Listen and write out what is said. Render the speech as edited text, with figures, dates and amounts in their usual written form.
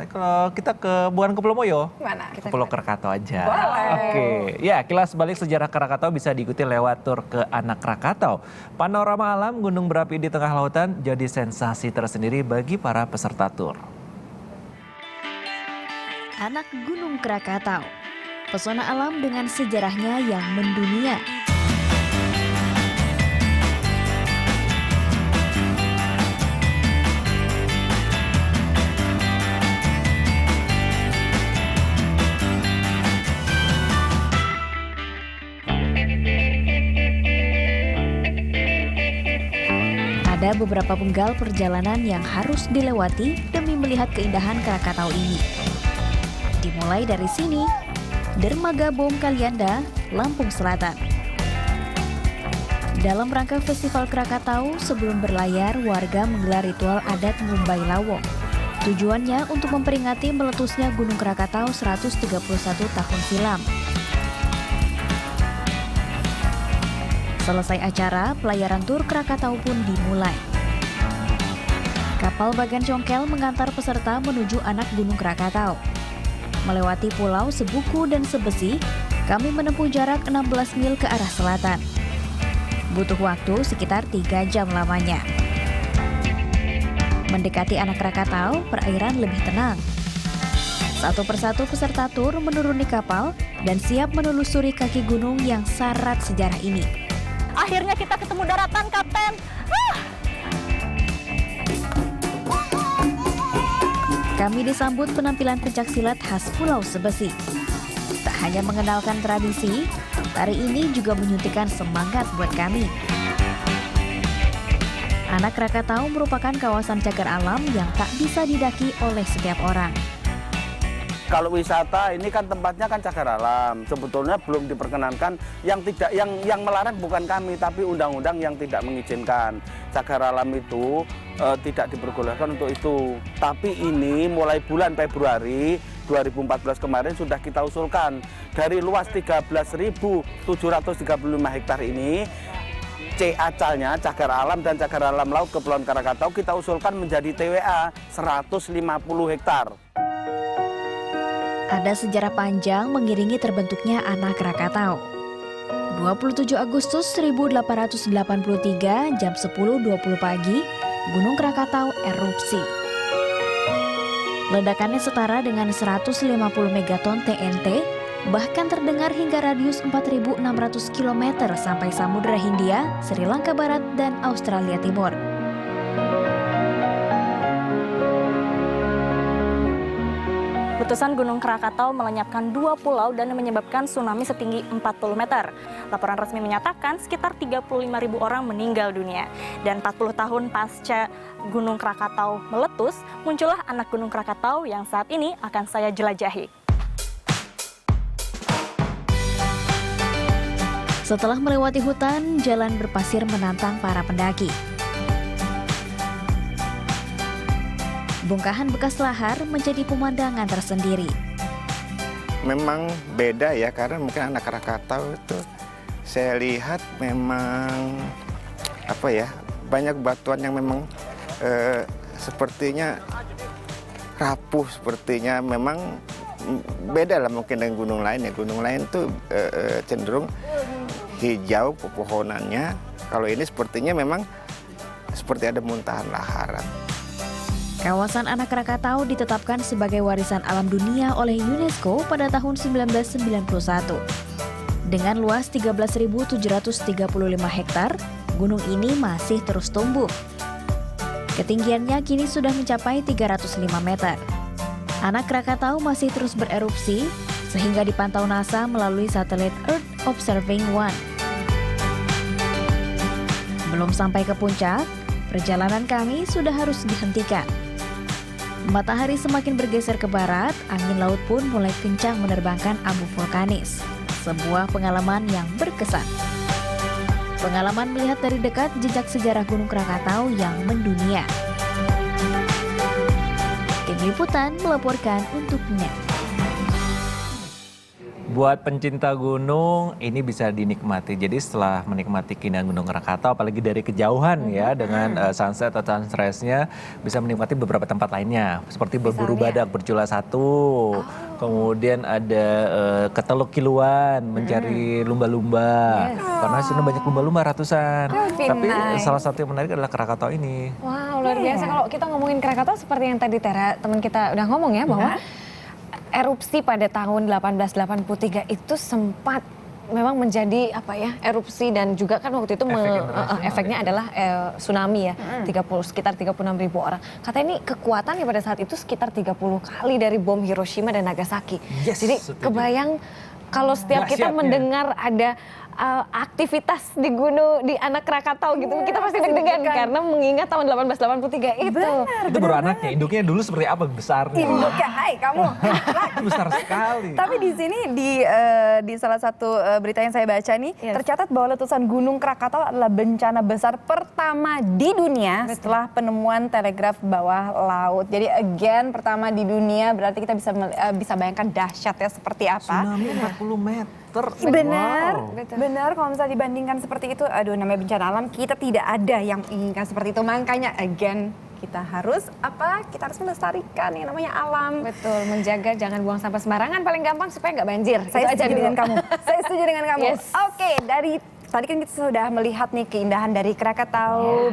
Tapi kalau kita bukan ke Pulau Moyo, Mana? ke Pulau Krakatau aja. Boleh. Oke, ya kilas balik sejarah Krakatau bisa diikuti lewat tur ke Anak Krakatau. Panorama alam gunung berapi di tengah lautan jadi sensasi tersendiri bagi para peserta tur. Anak Gunung Krakatau, pesona alam dengan sejarahnya yang mendunia. Ada beberapa penggal perjalanan yang harus dilewati demi melihat keindahan Krakatau ini. Dimulai dari sini, Dermaga Bom Kalianda, Lampung Selatan. Dalam rangka Festival Krakatau, sebelum berlayar, warga menggelar ritual adat Ngumbai Lawong. Tujuannya untuk memperingati meletusnya Gunung Krakatau 131 tahun silam. Selesai acara, pelayaran tur Krakatau pun dimulai. Kapal Bagan Congkel mengantar peserta menuju anak Gunung Krakatau. Melewati pulau Sebuku dan Sebesi, kami menempuh jarak 16 mil ke arah selatan. Butuh waktu sekitar 3 jam lamanya. Mendekati anak Krakatau, perairan lebih tenang. Satu persatu peserta tur menuruni kapal dan siap menelusuri kaki gunung yang syarat sejarah ini. Akhirnya kita ketemu daratan, Kapten. Kami disambut penampilan pencaksilat khas Pulau Sebesi. Tak hanya mengenalkan tradisi, tari ini juga menyuntikkan semangat buat kami. Anak Krakatau merupakan kawasan cagar alam yang tak bisa didaki oleh setiap orang. Kalau wisata ini kan tempatnya kan cagar alam, sebetulnya belum diperkenankan. Yang melarang bukan kami, tapi undang-undang yang tidak mengizinkan. Cagar alam itu tidak diperbolehkan untuk itu. Tapi ini mulai bulan Februari 2014 kemarin sudah kita usulkan dari luas 13.735 hektar ini. CACA-nya, cagar alam dan cagar alam laut Kepulauan Krakatau, kita usulkan menjadi TWA 150 hektar. Ada sejarah panjang mengiringi terbentuknya anak Krakatau. 27 Agustus 1883 jam 10.20 pagi, Gunung Krakatau erupsi. Ledakannya setara dengan 150 megaton TNT, bahkan terdengar hingga radius 4.600 km sampai Samudra Hindia, Sri Lanka Barat, dan Australia Timur. Letusan Gunung Krakatau melenyapkan 2 pulau dan menyebabkan tsunami setinggi 40 meter. Laporan resmi menyatakan sekitar 35.000 orang meninggal dunia. Dan 40 tahun pasca Gunung Krakatau meletus, muncullah anak Gunung Krakatau yang saat ini akan saya jelajahi. Setelah melewati hutan, jalan berpasir menantang para pendaki. Bongkahan bekas lahar menjadi pemandangan tersendiri. Memang beda ya, karena mungkin anak Krakatau itu saya lihat memang banyak batuan yang memang sepertinya rapuh, sepertinya memang beda lah mungkin dengan gunung lain ya. Gunung lain tuh cenderung hijau pepohonannya. Kalau ini sepertinya memang seperti ada muntahan laharan. Kawasan Anak Krakatau ditetapkan sebagai warisan alam dunia oleh UNESCO pada tahun 1991. Dengan luas 13.735 hektar, gunung ini masih terus tumbuh. Ketinggiannya kini sudah mencapai 305 meter. Anak Krakatau masih terus bererupsi, sehingga dipantau NASA melalui satelit Earth Observing 1. Belum sampai ke puncak, perjalanan kami sudah harus dihentikan. Matahari semakin bergeser ke barat, angin laut pun mulai kencang menerbangkan abu vulkanis. Sebuah pengalaman yang berkesan. Pengalaman melihat dari dekat jejak sejarah Gunung Krakatau yang mendunia. Tim Liputan melaporkan untuk NET. Buat pencinta gunung, ini bisa dinikmati. Jadi setelah menikmati keindahan Gunung Krakatau, apalagi dari kejauhan ya, dengan sunset atau sunrise-nya, bisa menikmati beberapa tempat lainnya. Seperti berburu badak berjula 1, kemudian ada ke Teluk Kiluan, mencari lumba-lumba. Karena di sana banyak lumba-lumba ratusan. Tapi salah satu yang menarik adalah Krakatau ini. Wow, luar biasa. Kalau kita ngomongin Krakatau seperti yang tadi Tera, teman kita udah ngomong ya, bahwa erupsi pada tahun 1883 itu sempat memang menjadi apa ya, erupsi, dan juga kan waktu itu efeknya adalah tsunami ya, sekitar 36.000 orang. Katanya ini kekuatannya pada saat itu sekitar 30 kali dari bom Hiroshima dan Nagasaki. Jadi kebayang kalau setiap kita mendengar ada aktivitas di gunung, di Anak Krakatau gitu, kita pasti deg-degan karena mengingat tahun 1883 itu. Itu baru anaknya, induknya dulu seperti apa besarnya? Induknya, hai kamu. Besar sekali. Tapi di sini di salah satu berita yang saya baca nih, tercatat bahwa letusan Gunung Krakatau adalah bencana besar pertama di dunia setelah penemuan telegraf bawah laut. Jadi again pertama di dunia, berarti kita bisa bayangkan dahsyatnya seperti apa. Tsunami 40 meter. Benar, Wow. benar. Kalau misalnya dibandingkan seperti itu, aduh, namanya bencana alam, kita tidak ada yang inginkan seperti itu. Makanya again kita harus melestarikan yang namanya alam. Betul, menjaga jangan buang sampah sembarangan, paling gampang supaya nggak banjir. Saya Itu aja setuju dulu. dengan kamu. Saya setuju dengan kamu. Yes. Oke, dari tadi kan kita sudah melihat nih keindahan dari Krakatau.